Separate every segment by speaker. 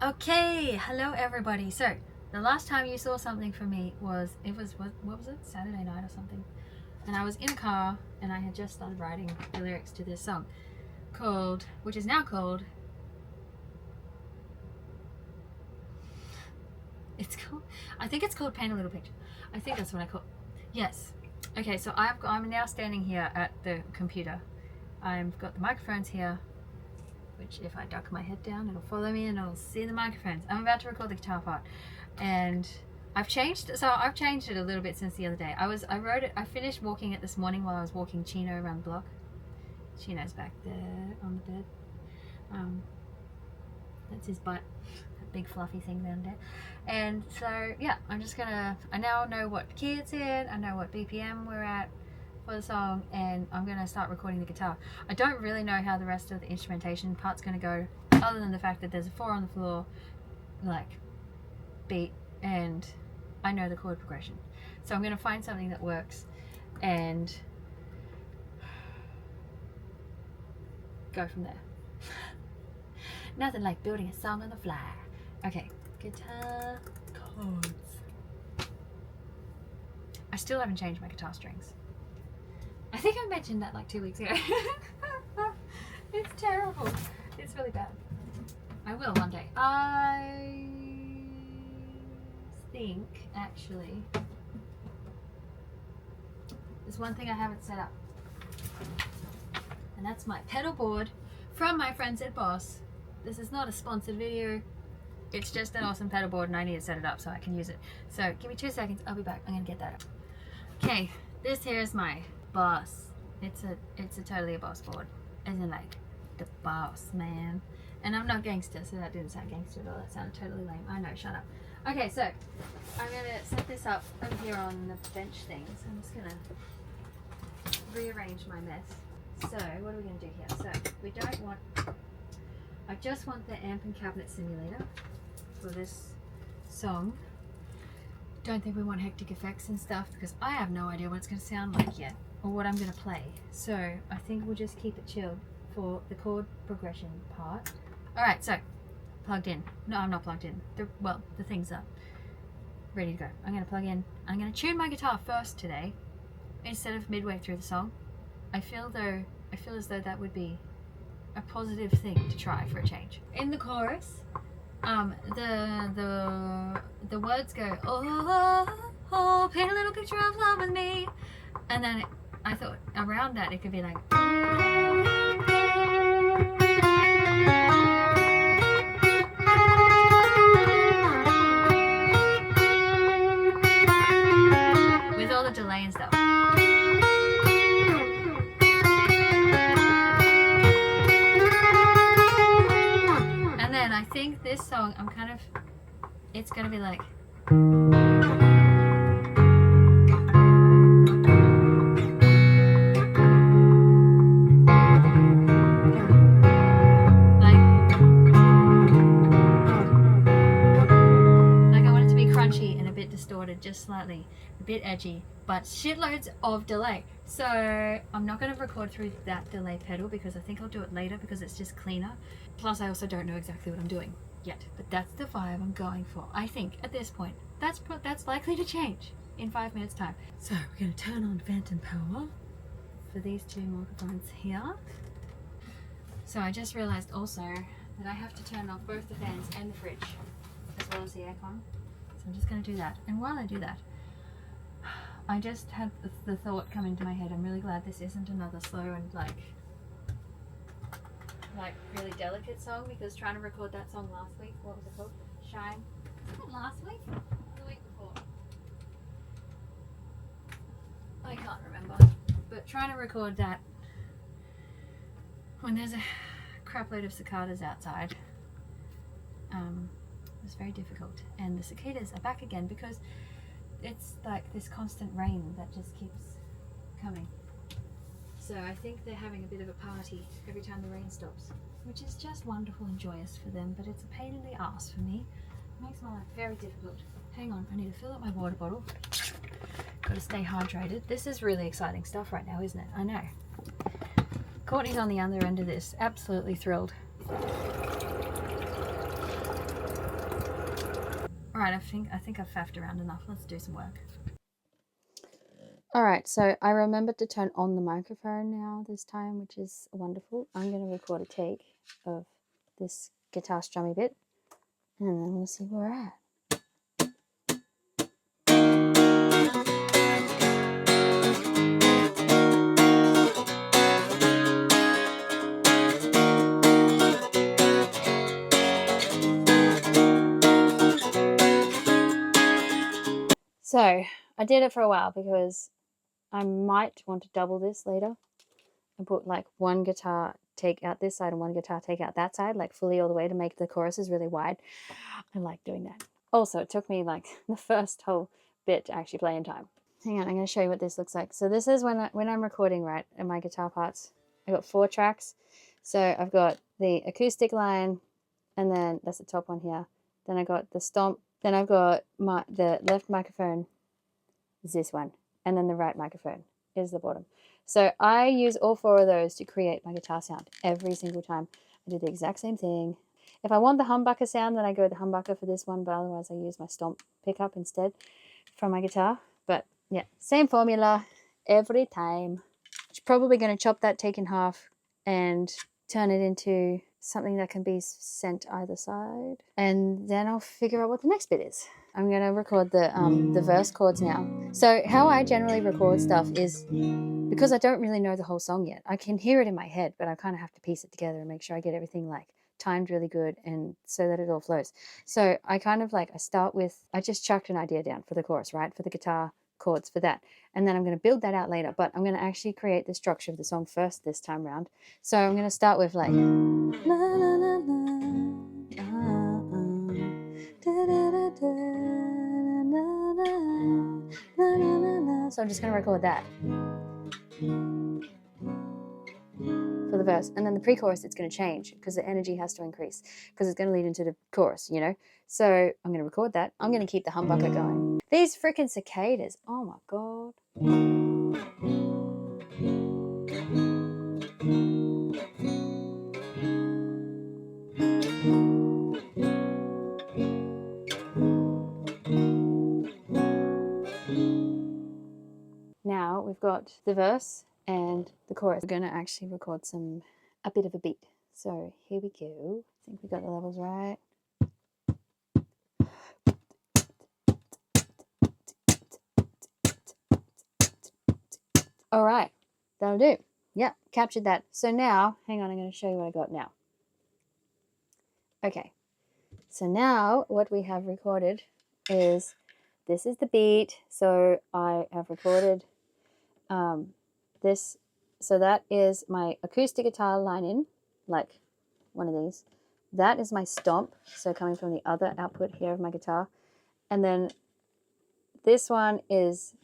Speaker 1: Okay, hello everybody. So the last time you saw something from me was what was it, Saturday night or something, and I was in a car and I had just started writing the lyrics to this song which is now called I think it's called Paint a Little Picture. I think that's what I call yes. Okay, so I'm now standing here at the computer. I've got the microphones here, which if I duck my head down, it'll follow me and it'll see the microphones. I'm about to record the guitar part, and I've changed it a little bit since the other day. I finished walking it this morning while I was walking Chino around the block. Chino's back there on the bed. That's his butt, that big fluffy thing down there. And so yeah, I now know what key it's in, I know what BPM we're at for the song, and I'm gonna start recording the guitar. I don't really know how the rest of the instrumentation part's gonna go, other than the fact that there's a 4 on the floor, like, beat, and I know the chord progression. So I'm gonna find something that works and go from there. Nothing like building a song on the fly. Okay, guitar chords. I still haven't changed my guitar strings. I think I mentioned that like 2 weeks ago. It's terrible. It's really bad. I will one day. I think, actually, there's one thing I haven't set up. And that's my pedal board from my friends at Boss. This is not a sponsored video. It's just an awesome pedal board and I need to set it up so I can use it. So give me 2 seconds. I'll be back. I'm going to get that up. Okay, this here is my Boss. It's a totally a Boss board, as in like the boss man. And I'm not gangster, so that didn't sound gangster at all. That sounded totally lame. I know, shut up. Okay, so I'm gonna set this up over here on the bench thing. So I'm just gonna rearrange my mess. So what are we gonna do here? So we don't want, I just want the amp and cabinet simulator for this song. Don't think we want hectic effects and stuff because I have no idea what it's going to sound like yet or what I'm going to play. So I think we'll just keep it chilled for the chord progression part. Alright, so plugged in. No, I'm not plugged in. The thing's up. Ready to go. I'm going to plug in. I'm going to tune my guitar first today instead of midway through the song. I feel as though that would be a positive thing to try for a change. In the chorus, the words go, oh, paint a little picture of love with me, and then I thought around that it could be like, with all the delay and stuff. And then I think this song, it's gonna be like, I want it to be crunchy and a bit distorted, just slightly, a bit edgy, but shitloads of delay. So I'm not going to record through that delay pedal because I think I'll do it later because it's just cleaner. Plus I also don't know exactly what I'm doing yet, but that's the vibe I'm going for. I think at this point that's likely to change in 5 minutes time. So we're going to turn on Phantom Power for these 2 microphones here. So I just realized also that I have to turn off both the fans and the fridge as well as the aircon. So I'm just going to do that. And while I do that, I just had the thought come into my head. I'm really glad this isn't another slow and like really delicate song, because trying to record that song last week, what was it called? Shine. Was it last week? Or the week before? I can't remember. But trying to record that when there's a crap load of cicadas outside was very difficult. And the cicadas are back again because it's like this constant rain that just keeps coming. So I think they're having a bit of a party every time the rain stops, which is just wonderful and joyous for them, but it's a pain in the ass for me. It makes my life very difficult. Hang on, I need to fill up my water bottle. Got to stay hydrated. This is really exciting stuff right now, isn't it? I know. Courtney's on the other end of this, absolutely thrilled. Alright, I think I've faffed around enough. Let's do some work. Alright, so I remembered to turn on the microphone now this time, which is wonderful. I'm going to record a take of this guitar strummy bit, and then we'll see where we're at. So I did it for a while because I might want to double this later and put like one guitar take out this side and one guitar take out that side, like fully all the way, to make the choruses really wide. I like doing that. Also, it took me like the first whole bit to actually play in time. Hang on, I'm going to show you what this looks like. So this is when I'm recording, right, in my guitar parts. I've got 4 tracks. So I've got the acoustic line, and then that's the top one here. Then I got the stomp. Then I've got the left microphone is this one, and then the right microphone is the bottom. So I use all 4 of those to create my guitar sound every single time. I do the exact same thing. If I want the humbucker sound, then I go with the humbucker for this one, but otherwise I use my stomp pickup instead from my guitar. But yeah, same formula every time. Probably going to chop that take in half and turn it into something that can be sent either side, and then I'll figure out what the next bit is. I'm going to record the verse chords now. So how I generally record stuff is, because I don't really know the whole song yet, I can hear it in my head, but I kind of have to piece it together and make sure I get everything like timed really good, and so that it all flows. So I kind of like, I just chucked an idea down for the chorus, right, for the guitar chords for that, and then I'm going to build that out later, but I'm going to actually create the structure of the song first this time round. So I'm going to start with like la, la, la, la, da, da, da, da, la, la, la, la, la, la. So I'm just going to record that for the verse, and then the pre-chorus, it's going to change because the energy has to increase because it's going to lead into the chorus, you know. So I'm going to record that. I'm going to keep the humbucker going. These freaking cicadas, oh my god. Now we've got the verse and the chorus. We're going to actually record a bit of a beat. So here we go. I think we got the levels right. All right, that'll do. Yep, captured that. So now, hang on, I'm going to show you what I got now. Okay, so now what we have recorded is, this is the beat. So I have recorded this. So that is my acoustic guitar line in, like one of these. That is my stomp, so coming from the other output here of my guitar. And then this one is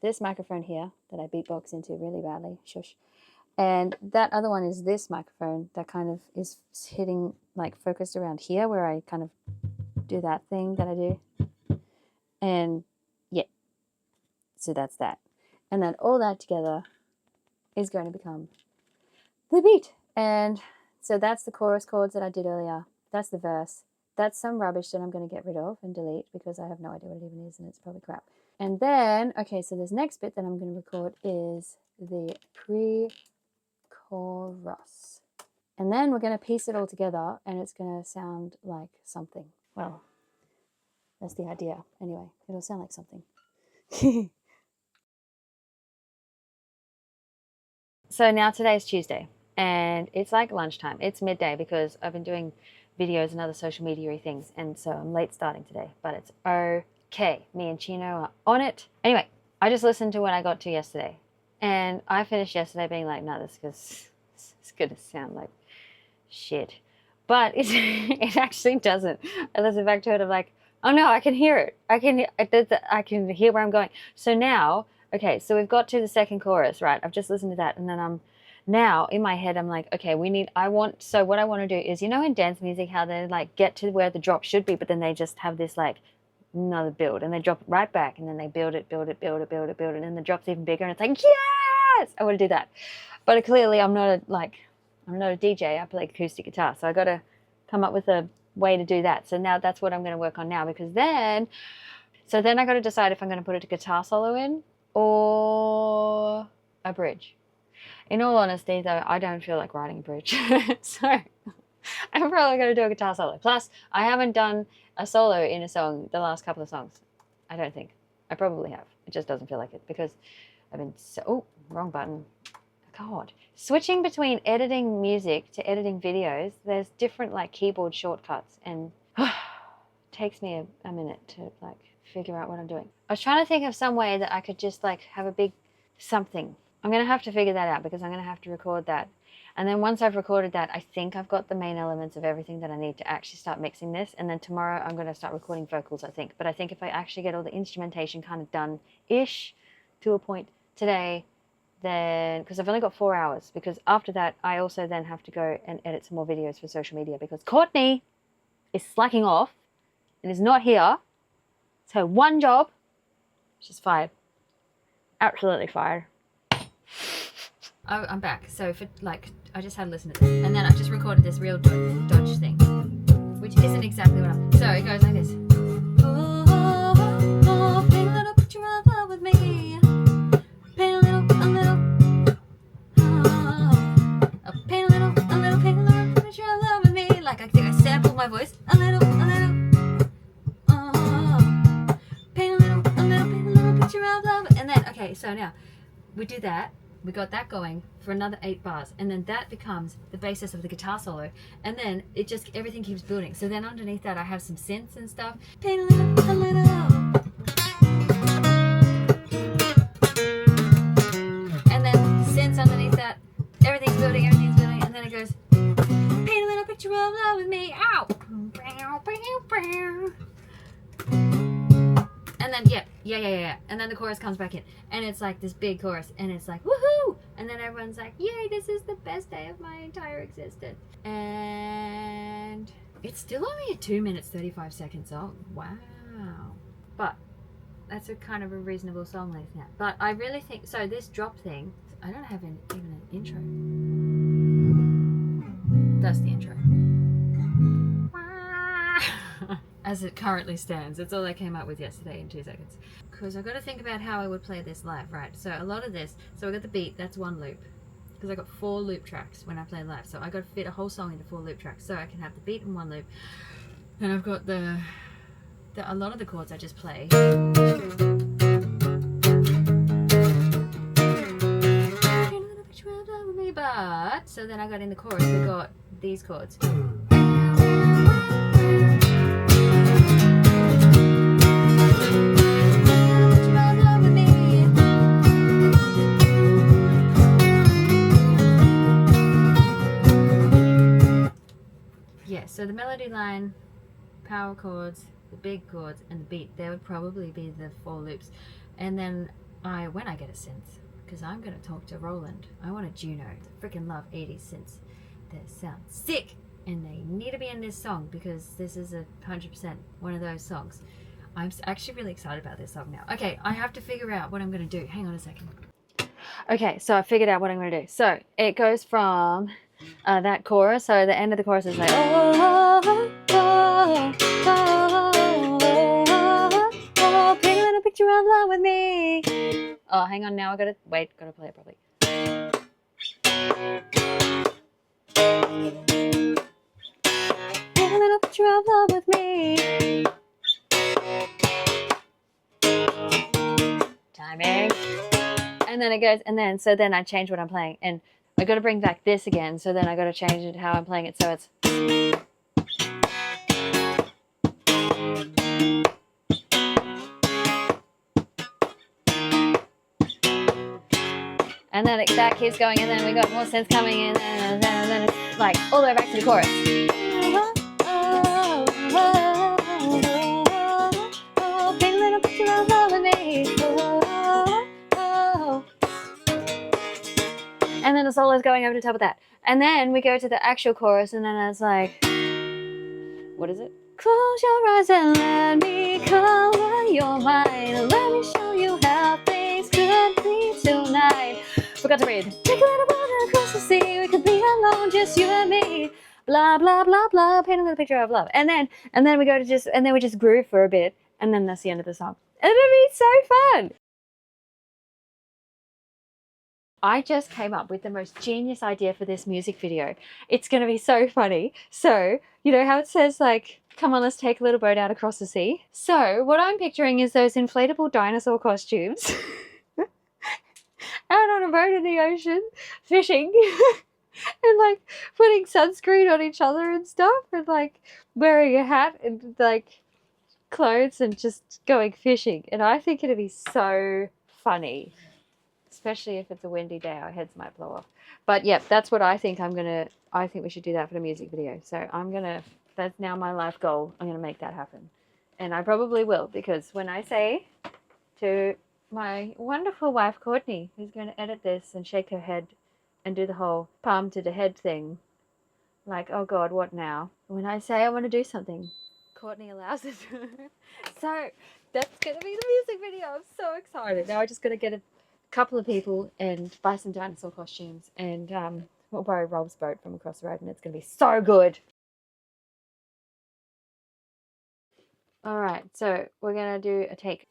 Speaker 1: this microphone here that I beatbox into really badly, shush. And that other one is this microphone that kind of is hitting, like focused around here where I kind of do that thing that I do. And yeah, so that's that. And then all that together is going to become the beat. And so that's the chorus chords that I did earlier. That's the verse. That's some rubbish that I'm going to get rid of and delete because I have no idea what it even is and it's probably crap. And then, okay, so this next bit that I'm going to record is the pre-chorus. And then we're going to piece it all together and it's going to sound like something. Well, that's the idea. Anyway, it'll sound like something. So now today's Tuesday and it's like lunchtime. It's midday because I've been doing videos and other social media things, and so I'm late starting today, but it's okay. Me and Chino are on it. Anyway, I just listened to what I got to yesterday, and I finished yesterday being like, no, this is gonna sound like shit. But it actually doesn't. I listened back to it, I'm like, oh no, I can hear it. I can hear where I'm going. So now, okay, so we've got to the second chorus, right? I've just listened to that, and then now in my head I'm like, okay, what I want to do is, you know, in dance music how they like get to where the drop should be, but then they just have this like another build and they drop it right back and then they build it, and then the drop's even bigger and it's like, yes, I want to do that. But clearly I'm not a DJ, I play acoustic guitar, so I got to come up with a way to do that. So now that's what I'm going to work on now, because then I got to decide if I'm going to put a guitar solo in or a bridge. In all honesty, though, I don't feel like writing a bridge. So I'm probably going to do a guitar solo. Plus, I haven't done a solo in a song the last couple of songs. I don't think. I probably have. It just doesn't feel like it because I've been so... Oh, wrong button. God. Switching between editing music to editing videos, there's different like keyboard shortcuts, and takes me a minute to like figure out what I'm doing. I was trying to think of some way that I could just like have a big something. I'm going to have to figure that out because I'm going to have to record that. And then once I've recorded that, I think I've got the main elements of everything that I need to actually start mixing this. And then tomorrow I'm going to start recording vocals, I think. But I think if I actually get all the instrumentation kind of done-ish to a point today, then, because I've only got 4 hours, because after that I also then have to go and edit some more videos for social media because Courtney is slacking off and is not here. It's her one job. She's fired. Absolutely fired. Oh, I'm back. So for like, I just had to listen to this, and then I just recorded this real dodge thing, which isn't exactly what I'm. So it goes like this. Oh, oh, oh, paint a little picture of love with me. Paint a little. Oh, paint a little picture of love with me. Like I think I sampled my voice a little. Oh, paint a little picture of love. And then okay, so now we do that. We got that going for another 8 bars, and then that becomes the basis of the guitar solo, and then it just everything keeps building. So then underneath that I have some synths and stuff. Paint a little. And then synths underneath that. Everything's building, and then it goes, paint a little picture of love with me. Ow! And then yeah. And then the chorus comes back in, and it's like this big chorus, and it's like woohoo! And then everyone's like, yay! This is the best day of my entire existence. And it's still only a 2 minutes 35 second song. Wow! But that's a kind of a reasonable song length now. But I really think so. This drop thing, I don't have even an intro. That's the intro. As it currently stands. It's all I came up with yesterday in 2 seconds. Because I've got to think about how I would play this live, right? So a lot of this, so I got the beat, that's 1 loop. Because I got 4 loop tracks when I play live. So I got to fit a whole song into 4 loop tracks. So I can have the beat in 1 loop. And I've got a lot of the chords I just play. But, so then I got in the chorus, we got these chords. Yeah, so the melody line, power chords, the big chords, and the beat, there would probably be the 4 loops. And then when I get a synth, because I'm going to talk to Roland, I want a Juno. I freaking love 80s synths. They sound sick, and they need to be in this song because this is 100% one of those songs. I'm actually really excited about this song now. Okay, I have to figure out what I'm going to do. Hang on a second. Okay, so I figured out what I'm going to do. So it goes from that chorus. So the end of the chorus is like, oh, oh, oh, oh, oh, oh, paint a little picture of love with me. Oh, hang on, now I gotta play it properly. Paint a little picture of love with me. Timing. And then it goes, so then I change what I'm playing, and I got to bring back this again, so then I got to change it how I'm playing it, so it's. And then that keeps going, and then we got more synths coming in, and then it's like all the way back to the chorus. Paint a little picture of love with me. And then the solo's going over the top of that. And then we go to the actual chorus, and then it's like, what is it? Close your eyes and let me color your mind. Let me show you how things could be tonight. Forgot to read. Take a little boat across the sea. We could be alone, just you and me. blah blah blah blah, paint a little picture of love, and then we go to just, and then we just groove for a bit, and then that's the end of the song. And it'll be so fun. I just came up with the most genius idea for this music video. It's going to be so funny. So, you know how it says like, come on, let's take a little boat out across the sea? So what I'm picturing is those inflatable dinosaur costumes out on a boat in the ocean, fishing, and like putting sunscreen on each other and stuff, and like wearing a hat and like clothes and just going fishing. And I think it'd be so funny. Especially if it's a windy day, our heads might blow off. But yeah, that's what I think. I think we should do that for the music video. So that's now my life goal. I'm gonna make that happen. And I probably will, because when I say to my wonderful wife, Courtney, who's gonna edit this and shake her head and do the whole palm to the head thing, like, oh God, what now? When I say I want to do something, Courtney allows it. So that's gonna be the music video. I'm so excited. Now I just gotta get a couple of people and buy some dinosaur costumes, and we'll borrow Rob's boat from across the road, and it's gonna be so good. All right, so we're gonna do a take.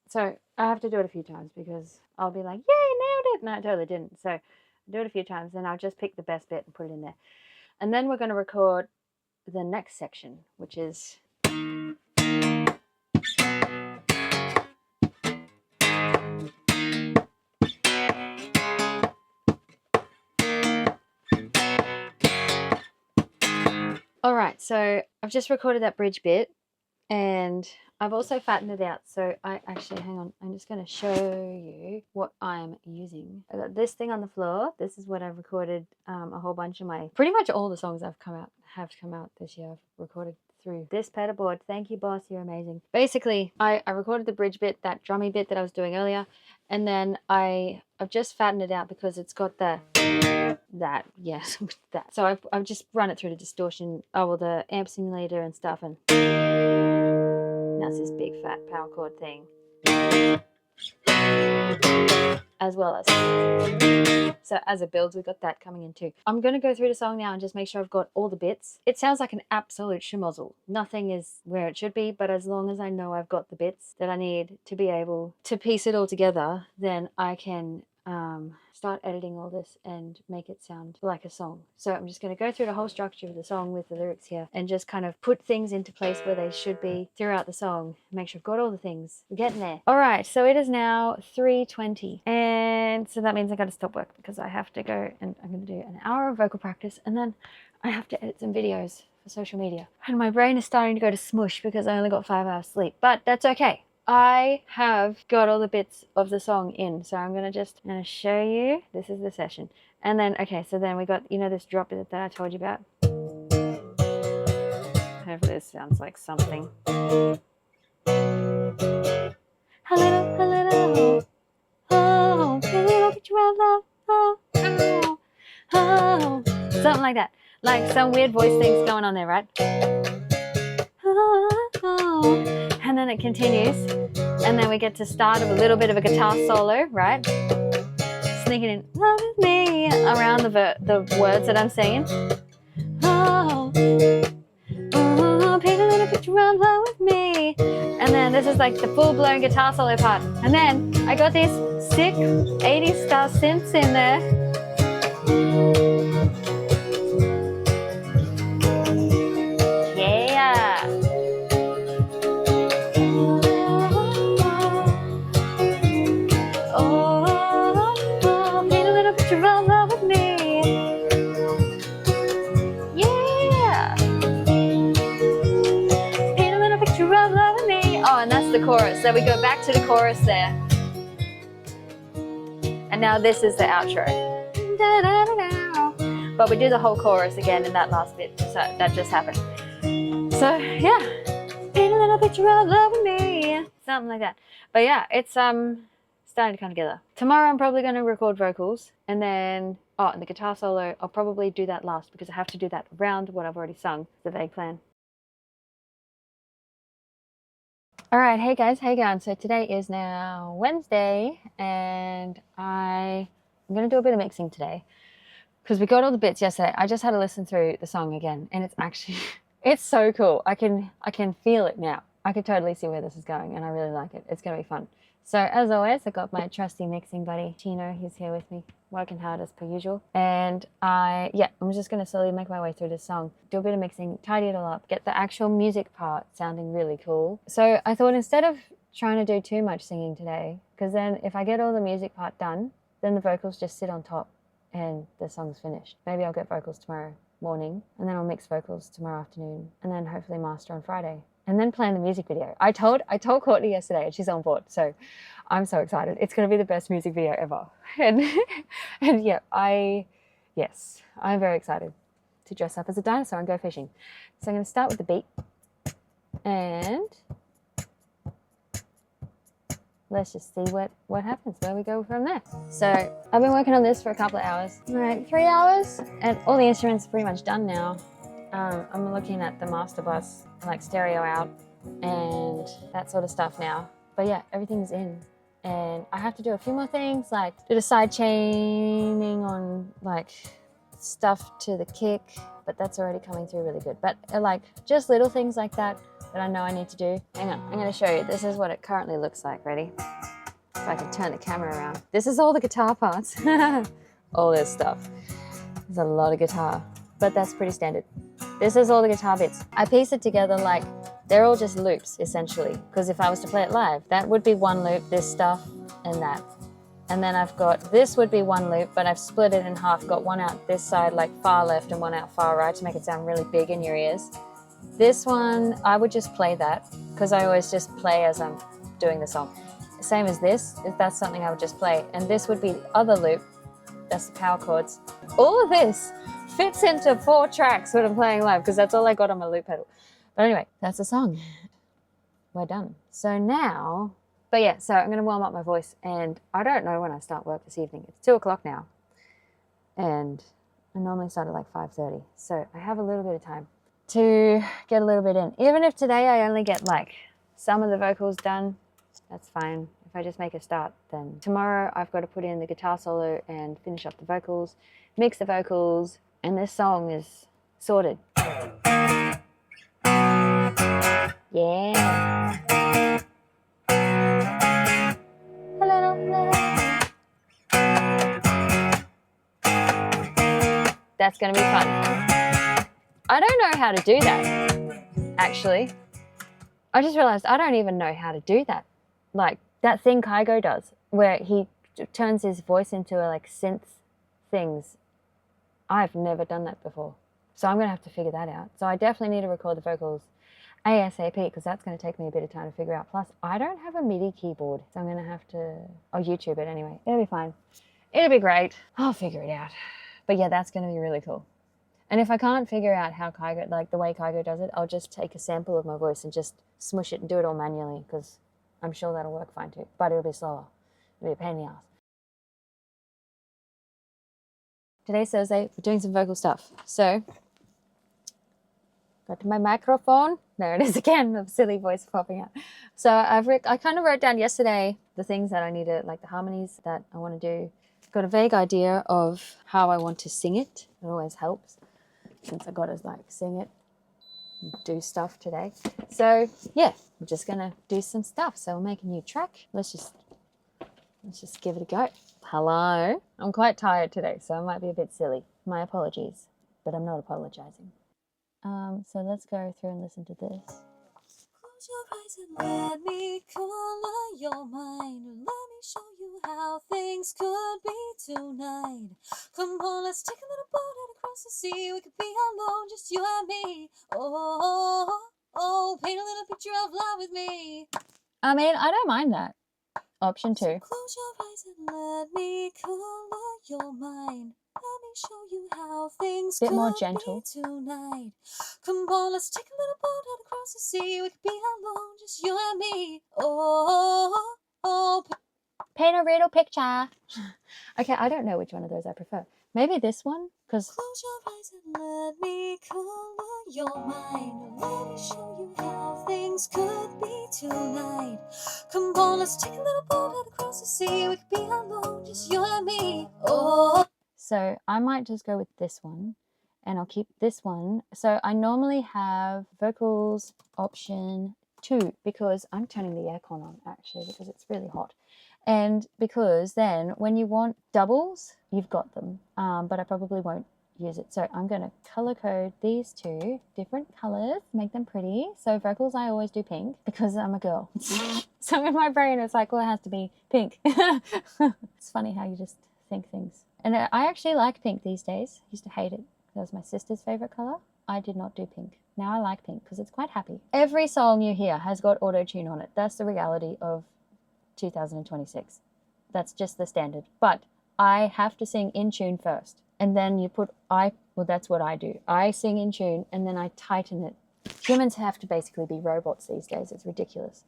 Speaker 1: So I have to do it a few times because I'll be like, yay, nailed it. No, I totally didn't. So do it a few times, and I'll just pick the best bit and put it in there. And then we're gonna record the next section, which is all right. So I've just recorded that bridge bit, and I've also fattened it out. So I actually, hang on, I'm just going to show you what I'm using. I got this thing on the floor. This is what I've recorded a whole bunch of pretty much all the songs have come out this year. I've recorded through this pedalboard. Thank you, boss, you're amazing. Basically, I recorded the bridge bit, that drummy bit that I was doing earlier, and then I've just fattened it out because it's got that. So I've just run it through the distortion, the amp simulator and stuff, and now it's this big fat power chord thing, as well as, so as it builds, we've got that coming in too. I'm going to go through the song now and just make sure I've got all the bits. It sounds like an absolute schmozzle. Nothing is where it should be, but as long as I know I've got the bits that I need to be able to piece it all together, then I can start editing all this and make it sound like a song. So I'm just going to go through the whole structure of the song with the lyrics here and just kind of put things into place where they should be throughout the song. Make sure I've got all the things. We're getting there. All right, so it is now 3:20, and so that means I got to stop work because I have to go, and I'm going to do an hour of vocal practice, and then I have to edit some videos for social media. And my brain is starting to go to smush because I only got 5 hours sleep, but that's okay. I have got all the bits of the song in, so I'm gonna show you. This is the session, and then so then we got, you know, this drop bit that I told you about. Hopefully this sounds like something. Hello, oh, little picture of love, oh, something like that, like some weird voice things going on there, right? And then it continues, and then we get to start with a little bit of a guitar solo, right? Sneaking in, love with me, around the words that I'm saying. Oh, paint a little picture of love with me. And then this is like the full-blown guitar solo part. And then I got these sick 80s style synths in there. The chorus, so we go back to the chorus there, and now this is the outro, but we do the whole chorus again in that last bit, so that just happened. So yeah, paint a little picture of love with me, something like that. But yeah, it's starting to come together. Tomorrow I'm probably going to record vocals, and then and the guitar solo I'll probably do that last because I have to do that around what I've already sung. It's a vague plan. All right, hey guys, how you going? So today is now Wednesday, and I'm gonna do a bit of mixing today because we got all the bits yesterday. I just had to listen through the song again, and it's actually it's so cool. I can feel it now. I can totally see where this is going, and I really like it. It's gonna be fun. So as always, I got my trusty mixing buddy Tino. He's here with me, working hard as per usual. And I'm just gonna slowly make my way through this song, do a bit of mixing, tidy it all up, get the actual music part sounding really cool. So I thought instead of trying to do too much singing today, because then if I get all the music part done, then the vocals just sit on top and the song's finished. Maybe I'll get vocals tomorrow morning, and then I'll mix vocals tomorrow afternoon, and then hopefully master on Friday, and then plan the music video. I told Courtney yesterday, and she's on board, so I'm so excited. It's going to be the best music video ever. And yeah, I'm very excited to dress up as a dinosaur and go fishing. So I'm going to start with the beat, and let's just see what happens, where we go from there. So I've been working on this for a couple of hours, like 3 hours, and all the instruments are pretty much done now. I'm looking at the master bus, like stereo out and that sort of stuff now. But yeah, everything's in. And I have to do a few more things, like do the side chaining on like stuff to the kick, but that's already coming through really good. But like just little things like that I know I need to do. Hang on, I'm going to show you. This is what it currently looks like. Ready? If I can turn the camera around. This is all the guitar parts. All this stuff. There's a lot of guitar, but that's pretty standard. This is all the guitar bits. I piece it together like they're all just loops, essentially. Because if I was to play it live, that would be one loop, this stuff, and that. And then I've got, this would be one loop, but I've split it in half. Got one out this side, like far left, and one out far right to make it sound really big in your ears. This one, I would just play that, because I always just play as I'm doing the song. Same as this, if that's something I would just play. And this would be the other loop, that's the power chords. All of this fits into 4 tracks when I'm playing live, because that's all I got on my loop pedal. But anyway, that's the song. We're done. So now, but yeah, so I'm going to warm up my voice, and I don't know when I start work this evening. It's 2 o'clock now, and I normally start at like 5:30. So I have a little bit of time to get a little bit in. Even if today I only get like some of the vocals done, that's fine. If I just make a start, then tomorrow I've got to put in the guitar solo and finish up the vocals, mix the vocals, and this song is sorted. Yeah. That's going to be fun. I don't know how to do that, actually. I just realized I don't even know how to do that. Like that thing Kygo does, where he turns his voice into like synth things. I've never done that before. So I'm going to have to figure that out. So I definitely need to record the vocals ASAP, because that's going to take me a bit of time to figure out. Plus, I don't have a MIDI keyboard, so I'm going to have to, I'll YouTube it anyway. It'll be fine. It'll be great. I'll figure it out. But yeah, that's going to be really cool. And if I can't figure out how Kygo, like the way Kygo does it, I'll just take a sample of my voice and just smush it and do it all manually, because I'm sure that'll work fine too. But it'll be slower. It'll be a pain in the ass. Today's Thursday, we're doing some vocal stuff. So, got to my microphone. There it is again, the silly voice popping out. So I kind of wrote down yesterday the things that I need to, like the harmonies that I want to do. Got a vague idea of how I want to sing it. It always helps, since I got to like sing it and do stuff today. So yeah, I'm just gonna do some stuff. So we'll make a new track. Let's just give it a go. Hello. I'm quite tired today, so I might be a bit silly. My apologies, but I'm not apologizing. So let's go through and listen to this.
Speaker 2: Close your eyes and let me color your mind. Let me show you how things could be tonight. Come on, let's take a little boat out across the sea. We could be alone, just you and me. Oh, paint a little picture of love with me.
Speaker 1: I mean, I don't mind that. Option 2.
Speaker 2: So close your eyes and let me color your mind. Let me show you how things
Speaker 1: Bit more
Speaker 2: could
Speaker 1: gentle.
Speaker 2: be tonight. Come on, let's take a little boat out across the sea. We could be alone, just you and me. Oh.
Speaker 1: Paint a riddle picture. Okay, I don't know which one of those I prefer. Maybe this one, because
Speaker 2: Close your eyes and let me color your mind. Let me show you how things could be tonight. Come on, let's take a little boat out across the sea. We could be alone, just you and me. Oh.
Speaker 1: so I might just go with this one, and I'll keep this one. So I normally have vocals option 2 because I'm turning the aircon on actually because it's really hot. And because then when you want doubles, you've got them. But I probably won't use it. So I'm going to color code these 2 different colors, make them pretty. So vocals, I always do pink because I'm a girl. So in my brain, it's like, well, it has to be pink. It's funny how you just think things. And I actually like pink these days. I used to hate it. That was my sister's favorite color. I did not do pink. Now I like pink because it's quite happy. Every song you hear has got auto-tune on it. That's the reality of 2026. That's just the standard. But I have to sing in tune first. And then you put, well, that's what I do. I sing in tune and then I tighten it. Humans have to basically be robots these days. It's ridiculous.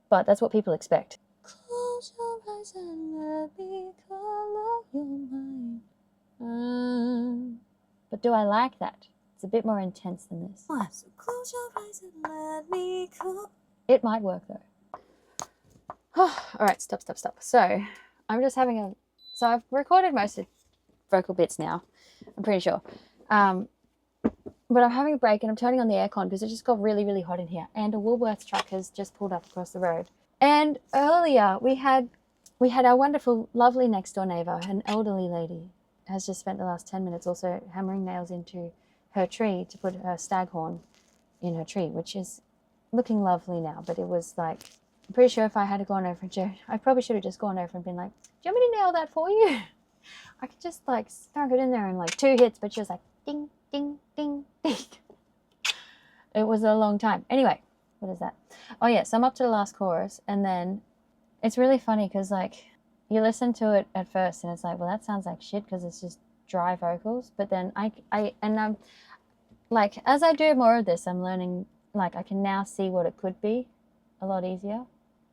Speaker 1: But that's what people expect.
Speaker 2: Close your eyes and let me color your mind.
Speaker 1: But do I like that? It's a bit more intense than this.
Speaker 2: So close your eyes and let me color.
Speaker 1: It might work though. All right, stop. So I'm just having so I've recorded most of vocal bits now, I'm pretty sure. But I'm having a break and I'm turning on the aircon because it just got really, really hot in here. And a Woolworths truck has just pulled up across the road. And earlier we had our wonderful, lovely next door neighbor, an elderly lady, has just spent the last 10 minutes also hammering nails into her tree to put her staghorn in her tree, which is looking lovely now. But it was like, I'm pretty sure if I had gone over and I probably should have just gone over and been like, do you want me to nail that for you? I could just like stunk it in there in like 2 hits, but she was like, ding, ding, ding, ding. It was a long time. Anyway, what is that? Oh yeah, so I'm up to the last chorus, and then it's really funny because like you listen to it at first and it's like, well, that sounds like shit because it's just dry vocals. But then I'm like, as I do more of this, I'm learning, like I can now see what it could be a lot easier,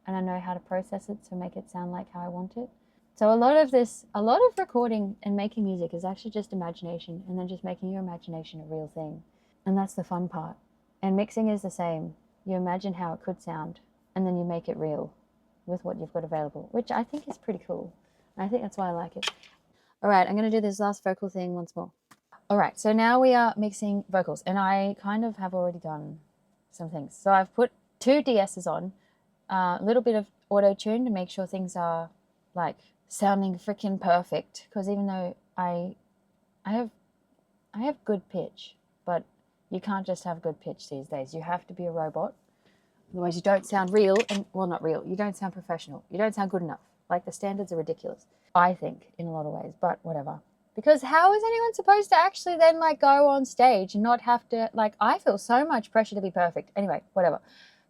Speaker 1: and I know how to process it to make it sound like how I want it. So a lot of recording and making music is actually just imagination, and then just making your imagination a real thing. And that's the fun part. And mixing is the same. You imagine how it could sound, and then you make it real with what you've got available, which I think is pretty cool. And I think that's why I like it. All right, I'm going to do this last vocal thing once more. All right, so now we are mixing vocals, and I kind of have already done some things. So I've put 2 DSs on, a little bit of auto-tune to make sure things are like sounding freaking perfect, because even though I have good pitch, but you can't just have good pitch these days. You have to be a robot. Otherwise you don't sound real, and well, not real. You don't sound professional. You don't sound good enough. Like the standards are ridiculous, I think, in a lot of ways, but whatever. Because how is anyone supposed to actually then like go on stage and not have to, like, I feel so much pressure to be perfect. Anyway, whatever.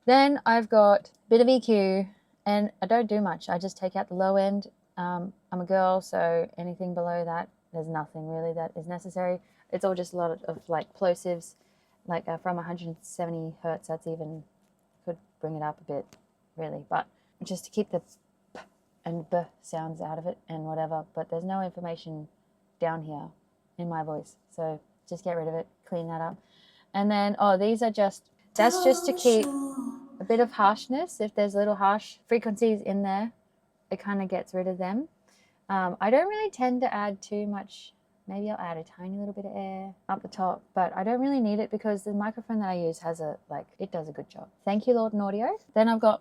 Speaker 1: Then I've got a bit of EQ, and I don't do much. I just take out the low end. I'm a girl, so anything below that, there's nothing really that is necessary. It's all just a lot of like plosives, like from 170 hertz. That's even, could bring it up a bit, really, but just to keep the p and b sounds out of it and whatever. But there's no information down here in my voice, so just get rid of it, clean that up. And then, these are just, that's just to keep a bit of harshness. If there's little harsh frequencies in there, it kind of gets rid of them. I don't really tend to add too much. Maybe I'll add a tiny little bit of air up the top, but I don't really need it because the microphone that I use has it does a good job. Thank you, Lord and Audio. Then I've got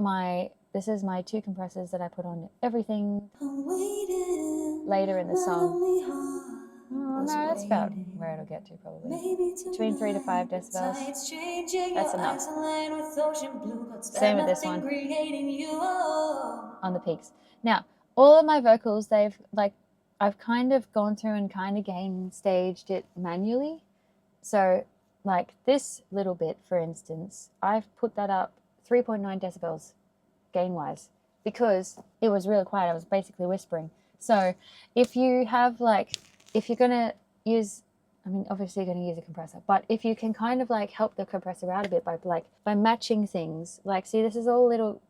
Speaker 1: this is my 2 compressors that I put on everything later in the song. Oh, no, that's about where it'll get to probably. Between 3 to 5 decibels. That's enough. Same with this one. On the peaks. Now, all of my vocals, I've kind of gone through and kind of gain staged it manually. So like this little bit, for instance, I've put that up 3.9 decibels gain wise because it was really quiet. I was basically whispering. So if you have if you're going to use, obviously you're going to use a compressor, but if you can kind of help the compressor out a bit by matching things, see, this is all little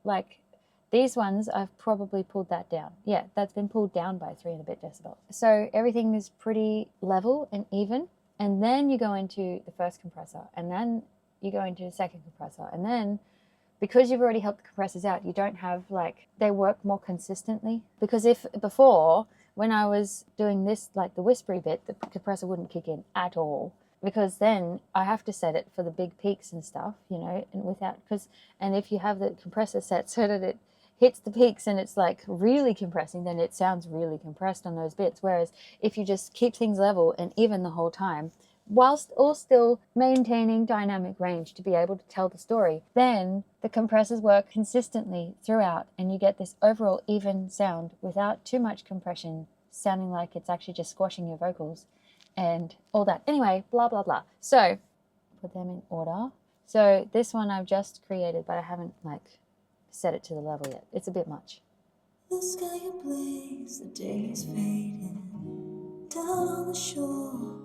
Speaker 1: These ones, I've probably pulled that down. Yeah, that's been pulled down by 3 and a bit decibels. So everything is pretty level and even. And then you go into the first compressor, and then you go into the second compressor. And then, because you've already helped the compressors out, you don't have like, they work more consistently. Because if before, when I was doing this, like the whispery bit, the compressor wouldn't kick in at all. Because then I have to set it for the big peaks and stuff, you know, and without, and if you have the compressor set so that it hits the peaks and it's like really compressing, then it sounds really compressed on those bits. Whereas if you just keep things level and even the whole time, whilst all still maintaining dynamic range to be able to tell the story, then the compressors work consistently throughout and you get this overall even sound without too much compression, sounding like it's actually just squashing your vocals and all that. Anyway, blah, blah, blah. So put them in order. So this one I've just created, but I haven't like set it to the level yet. It's a bit much.
Speaker 2: The sky ablaze, the day is fading. Down on the shore,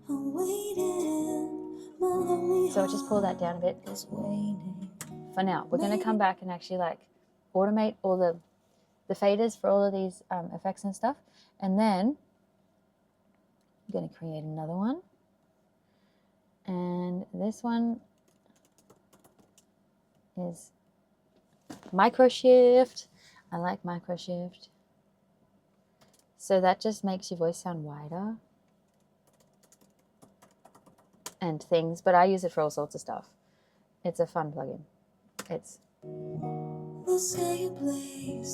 Speaker 2: I'm waiting. My lonely
Speaker 1: So I'll just pull that down a bit.
Speaker 2: is waiting.
Speaker 1: For now, we're going to come back and actually like automate all the faders for all of these effects and stuff. And then I'm going to create another one. And this one is micro shift. I like micro shift. So that just makes your voice sound wider and things, but I use it for all sorts of stuff. It's a fun plugin. It's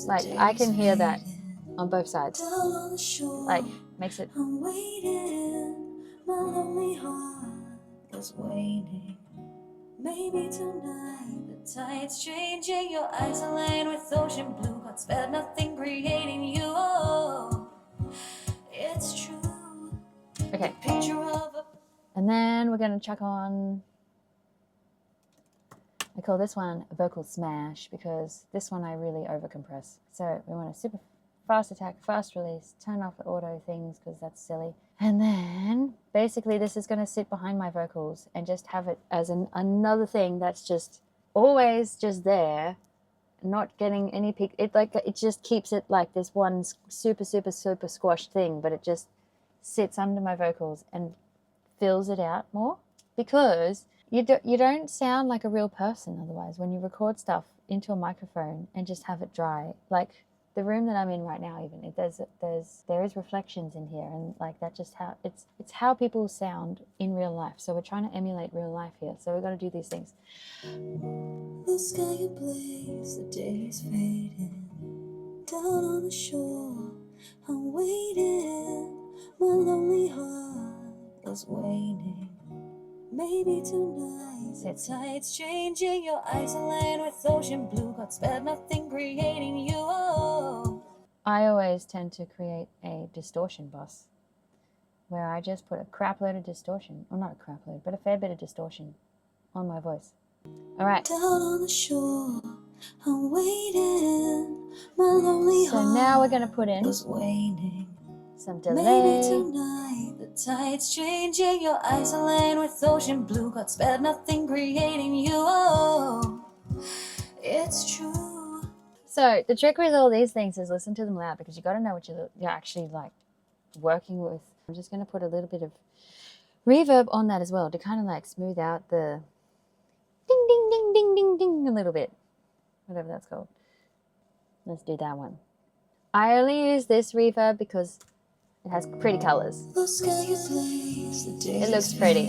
Speaker 1: like, I can hear that on both sides. Like, makes it.
Speaker 2: I'm waiting, my lonely heart is waiting. Maybe tonight the tide's changing. Your eyes align with ocean blue. God spared nothing creating you. Oh, it's true.
Speaker 1: Okay.
Speaker 2: Picture of a
Speaker 1: And then we're going to chuck on, I call this one a vocal smash because this one I really overcompress. So we want a super fast attack, fast release, turn off the auto things because that's silly. And then basically this is going to sit behind my vocals and just have it as another thing that's just always just there, not getting any peak. It just keeps it like this one super, super, super squashed thing, but it just sits under my vocals and fills it out more, because you don't sound like a real person otherwise when you record stuff into a microphone and just have it dry. Like the room that I'm in right now, even there is reflections in here, and like that just how it's how people sound in real life. So we're trying to emulate real life here. So we've got to do these things.
Speaker 2: The sky ablaze, the day is fading. Down on the shore, I'm waiting. My lonely heart is waiting. Maybe tonight the tide's changing. Your eyes align with ocean blue. God spared nothing creating you. Oh.
Speaker 1: I always tend to create a distortion bus where I just put a crap load of distortion, or not a crap load, but a fair bit of distortion on my voice. All right.
Speaker 2: Down on the shore, I'm waiting. My lonely heart.
Speaker 1: So now we're going to put in
Speaker 2: was waiting.
Speaker 1: Some delay.
Speaker 2: Maybe tonight the tide's changing. Your eyes align with ocean blue. God spared nothing creating you. Oh, it's true.
Speaker 1: So the trick with all these things is listen to them loud, because you got to know what you're actually like working with. I'm just going to put a little bit of reverb on that as well to kind of like smooth out the ding, ding, ding, ding, ding, ding a little bit. Whatever that's called. Let's do that one. I only use this reverb because it has pretty colors. It looks pretty.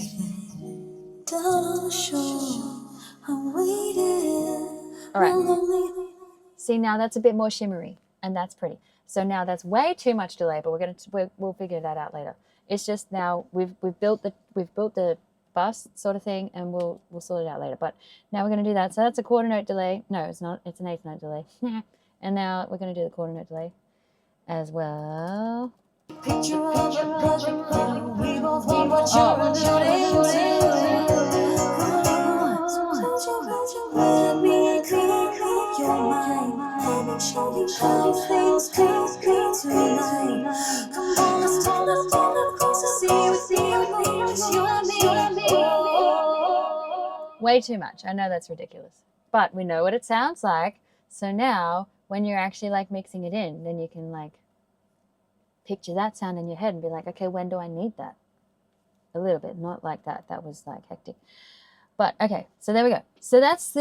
Speaker 2: Down on the shore, I'm waiting.
Speaker 1: All right. See, now that's a bit more shimmery, and that's pretty. So now that's way too much delay, but we'll figure that out later. It's just now we've built the bus sort of thing, and we'll sort it out later. But now we're going to do that. So that's a quarter note delay. No, it's not. It's an eighth note delay. And now we're going to do the quarter note delay as well.
Speaker 2: Picture of a project plan. We both want what you're alluding to. Close your eyes and let me clear your mind. Let me show you how things could be tonight. Come on, let's talk across the sea with me, just you and me.
Speaker 1: Way too much. I know that's ridiculous, but we know what it sounds like. So now when you're actually like mixing it in, then you can like picture that sound in your head and be like, okay, when do I need that? A little bit, not like that. That was like hectic. But okay, so there we go. So that's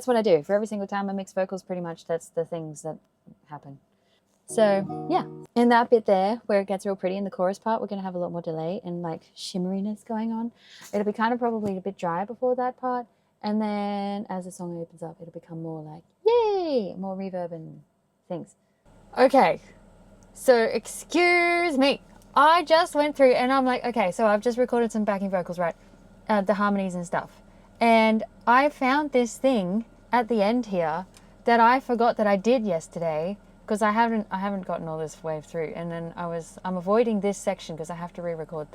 Speaker 1: what I do for every single time I mix vocals. Pretty much, that's the things that happen. So yeah, in that bit there where it gets real pretty in the chorus part, we're gonna have a lot more delay and like shimmeriness going on. It'll be kind of probably a bit dry before that part, and then as the song opens up, it'll become more like yay, more reverb and things. Okay, so excuse me. I just went through and I'm like, okay, so I've just recorded some backing vocals, right? The harmonies and stuff. And I found this thing at the end here that I forgot that I did yesterday because I haven't gotten all this wave through. And then I'm avoiding this section because I have to re-record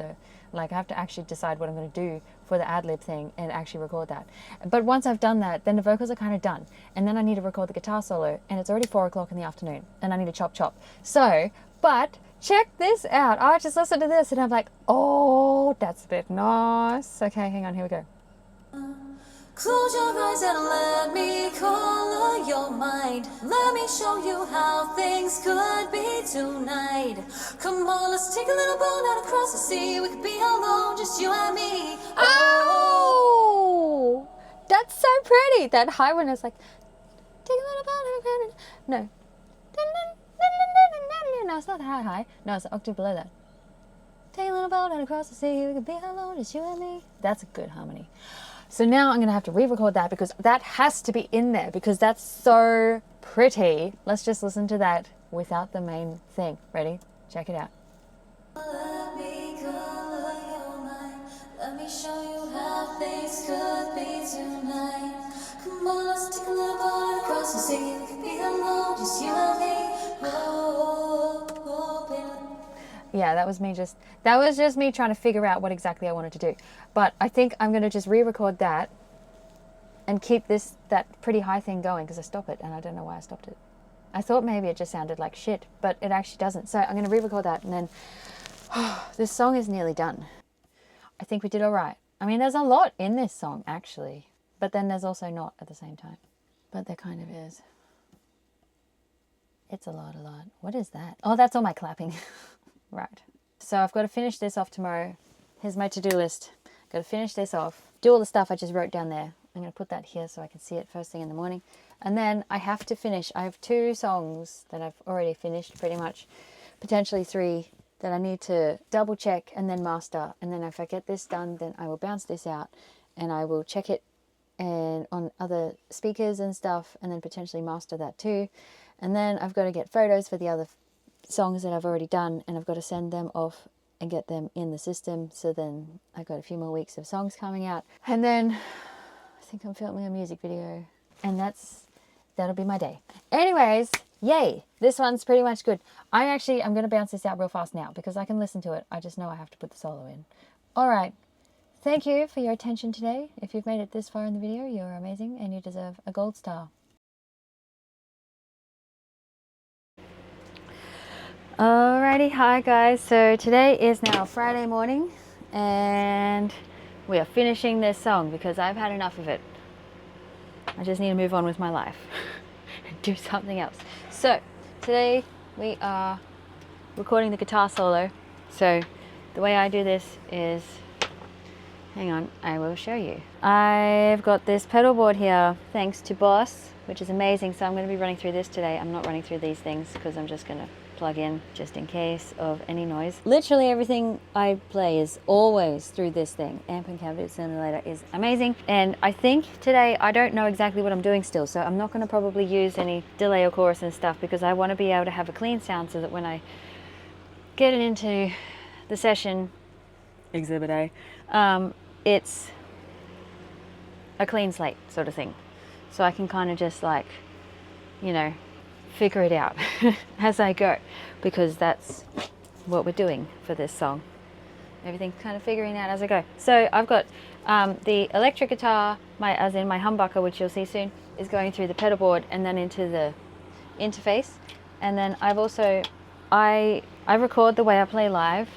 Speaker 1: I have to actually decide what I'm going to do for the ad-lib thing and actually record that. But once I've done that, then the vocals are kind of done. And then I need to record the guitar solo and it's already 4 o'clock in the afternoon and I need to chop. So, but check this out. I just listened to this and I'm like, oh, that's a bit nice. Okay, hang on, here we go.
Speaker 2: Close your eyes and let me color your mind. Let me show you how things could be tonight. Come on, let's take a little boat out across the sea. We could be alone, just you and me.
Speaker 1: Oh, that's so pretty. That high one is like, take a little boat. No. No, it's not high. No, it's an octave below that. Take a little boat and across the sea, we could be alone, just you and me. That's a good harmony. So now I'm going to have to re-record that because that has to be in there because that's so pretty. Let's just listen to that without the main thing. Ready? Check it out.
Speaker 2: Let me color your mind. Let me show you how things could be tonight. Come on, let's take a little boat across the sea. We could be alone, just you and me.
Speaker 1: Yeah, that was just me trying to figure out what exactly I wanted to do. But I think I'm going to just re-record that and keep that pretty high thing going because I stopped it and I don't know why I stopped it. I thought maybe it just sounded like shit, but it actually doesn't. So I'm going to re-record that and then this song is nearly done. I think we did all right. I mean, there's a lot in this song actually, but then there's also not at the same time. But there kind of is. It's a lot. What is that? Oh, that's all my clapping. Right. So I've got to finish this off tomorrow. Here's my to-do list. Got to finish this off. Do all the stuff I just wrote down there. I'm going to put that here so I can see it first thing in the morning. And then I have to finish. I have 2 songs that I've already finished pretty much. Potentially 3 that I need to double check and then master. And then if I get this done, then I will bounce this out and I will check it and on other speakers and stuff and then potentially master that too. And then I've got to get photos for the other songs that I've already done and I've got to send them off and get them in the system. So then I've got a few more weeks of songs coming out. And then I think I'm filming a music video and that'll be my day. Anyways, yay. This one's pretty much good. I'm going to bounce this out real fast now because I can listen to it. I just know I have to put the solo in. All right. Thank you for your attention today. If you've made it this far in the video, you're amazing and you deserve a gold star. Alrighty, hi guys. So today is now Friday morning and we are finishing this song because I've had enough of it. I just need to move on with my life and do something else. So today we are recording the guitar solo. So the way I do this is, hang on, I will show you. I've got this pedal board here thanks to Boss, which is amazing. So I'm going to be running through this today. I'm not running through these things because I'm just going to plug in just in case of any noise. Literally everything I play is always through this thing. Amp and cavity simulator is amazing. And I think today I don't know exactly what I'm doing still, so I'm not going to probably use any delay or chorus and stuff because I want to be able to have a clean sound so that when I get it into the session, Exhibit A, it's a clean slate sort of thing. So I can kind of just like, you know, figure it out as I go because that's what we're doing for this song. Everything's kind of figuring out as I go. So I've got the electric guitar, my humbucker, which you'll see soon, is going through the pedal board and then into the interface. And then I've also, I record the way I play live.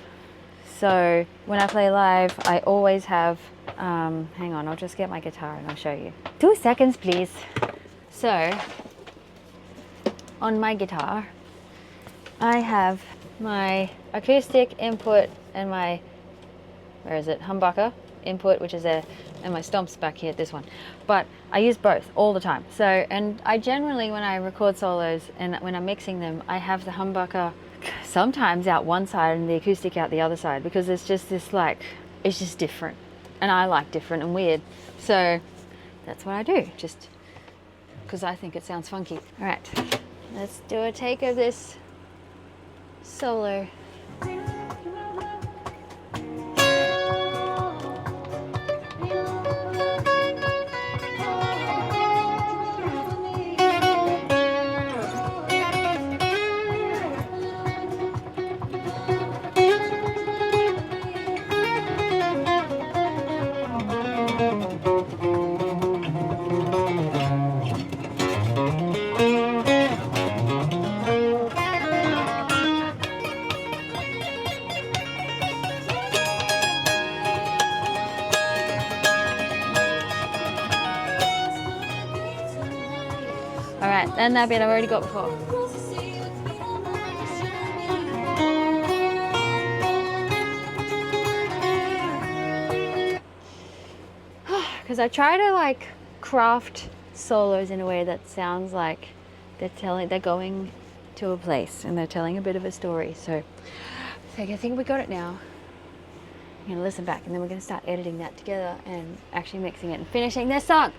Speaker 1: So when I play live, I always have, hang on, I'll just get my guitar and I'll show you. 2 seconds, please. So on my guitar, I have my acoustic input and my, where is it, humbucker input, which is there, and my stomps back here, this one. But I use both all the time. So, and I generally, when I record solos and when I'm mixing them, I have the humbucker sometimes out one side and the acoustic out the other side, because it's just this, like, it's just different. And I like different and weird. So that's what I do, just because I think it sounds funky. All right, let's do a take of this solo. All right, and that bit I've already got before. Because I try to like craft solos in a way that sounds like they're going to a place and they're telling a bit of a story. So I think we got it now. I'm gonna listen back and then we're gonna start editing that together and actually mixing it and finishing this song.